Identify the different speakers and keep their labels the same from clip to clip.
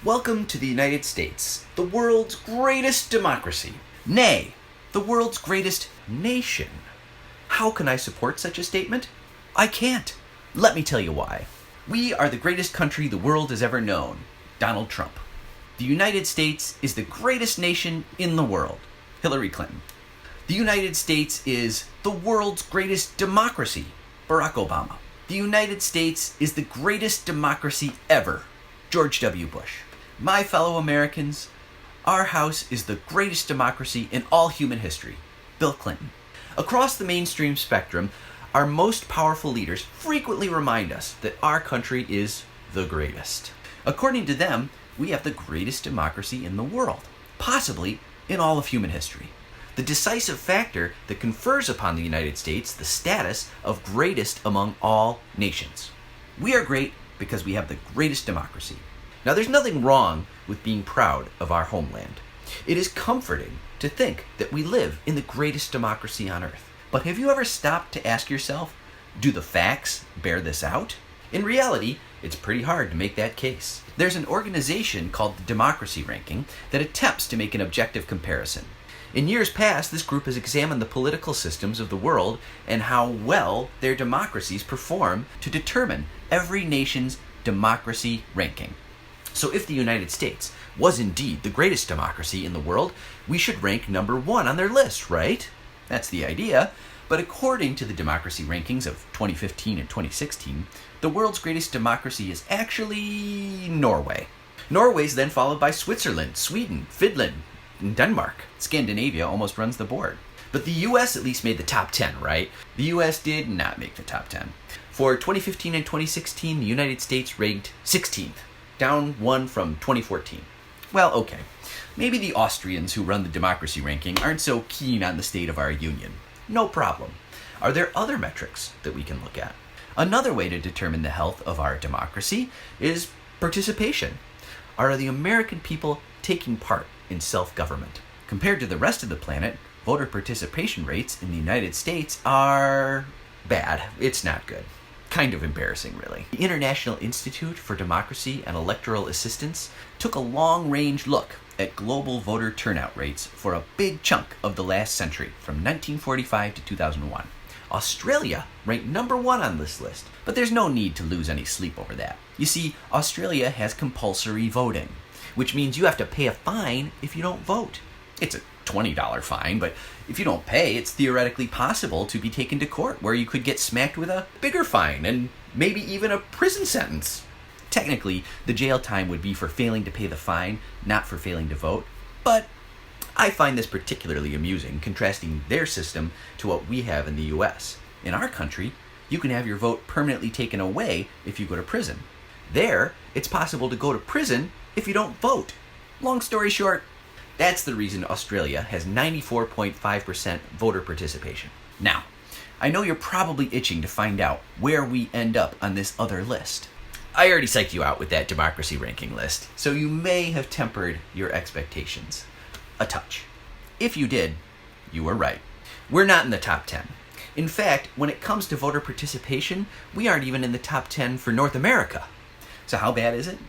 Speaker 1: Welcome to the United States, the world's greatest democracy. Nay, the world's greatest nation. How can I support such a statement? I can't. Let me tell you why. We are the greatest country the world has ever known. Donald Trump. The United States is the greatest nation in the world. Hillary Clinton. The United States is the world's greatest democracy. Barack Obama. The United States is the greatest democracy ever. George W. Bush. My fellow Americans, our house is the greatest democracy in all human history. Bill Clinton. Across the mainstream spectrum, our most powerful leaders frequently remind us that our country is the greatest. According to them, we have the greatest democracy in the world, possibly in all of human history. The decisive factor that confers upon the United States the status of greatest among all nations. We are great because we have the greatest democracy. Now, there's nothing wrong with being proud of our homeland. It is comforting to think that we live in the greatest democracy on earth. But have you ever stopped to ask yourself, do the facts bear this out? In reality, it's pretty hard to make that case. There's an organization called the Democracy Ranking that attempts to make an objective comparison. In years past, this group has examined the political systems of the world and how well their democracies perform to determine every nation's democracy ranking. So if the United States was indeed the greatest democracy in the world, we should rank number 1 on their list, right? That's the idea. But according to the democracy rankings of 2015 and 2016, the world's greatest democracy is actually Norway. Norway's then followed by Switzerland, Sweden, Finland, and Denmark. Scandinavia almost runs the board. But the US at least made the top 10, right? The US did not make the top 10. For 2015 and 2016, the United States ranked 16th, down 1 from 2014. Well, okay. Maybe the Austrians who run the democracy ranking aren't so keen on the state of our union. No problem. Are there other metrics that we can look at? Another way to determine the health of our democracy is participation. Are the American people taking part in self-government? Compared to the rest of the planet, voter participation rates in the United States are bad. It's not good. Kind of embarrassing, really. The International Institute for Democracy and Electoral Assistance took a long-range look at global voter turnout rates for a big chunk of the last century, from 1945 to 2001. Australia ranked number 1 on this list, but there's no need to lose any sleep over that. You see, Australia has compulsory voting, which means you have to pay a fine if you don't vote. It's a $20 fine, but if you don't pay, it's theoretically possible to be taken to court where you could get smacked with a bigger fine and maybe even a prison sentence. Technically, the jail time would be for failing to pay the fine, not for failing to vote, but I find this particularly amusing, contrasting their system to what we have in the US. In our country, you can have your vote permanently taken away if you go to prison. There, it's possible to go to prison if you don't vote. Long story short, that's the reason Australia has 94.5% voter participation. Now, I know you're probably itching to find out where we end up on this other list. I already psyched you out with that democracy ranking list, so you may have tempered your expectations a touch. If you did, you were right. We're not in the top 10. In fact, when it comes to voter participation, we aren't even in the top 10 for North America. So how bad is it?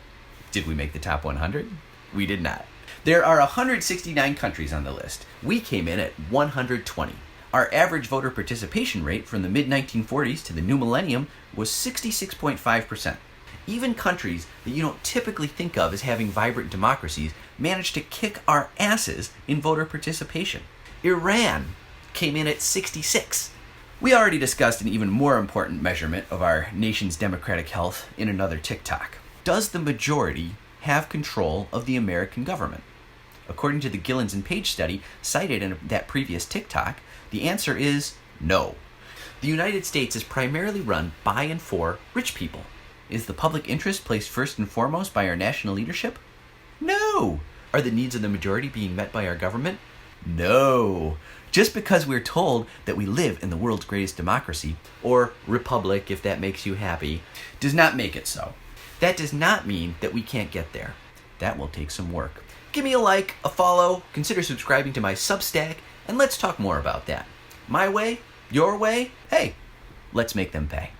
Speaker 1: Did we make the top 100? We did not. There are 169 countries on the list. We came in at 120. Our average voter participation rate from the mid-1940s to the new millennium was 66.5%. Even countries that you don't typically think of as having vibrant democracies managed to kick our asses in voter participation. Iran came in at 66. We already discussed an even more important measurement of our nation's democratic health in another TikTok. Does the majority have control of the American government? According to the Gillens and Page study cited in that previous TikTok, the answer is no. The United States is primarily run by and for rich people. Is the public interest placed first and foremost by our national leadership? No. Are the needs of the majority being met by our government? No. Just because we're told that we live in the world's greatest democracy, or republic if that makes you happy, does not make it so. That does not mean that we can't get there. That will take some work. Give me a like, a follow, consider subscribing to my Substack, and let's talk more about that. My way, your way, hey, let's make them pay.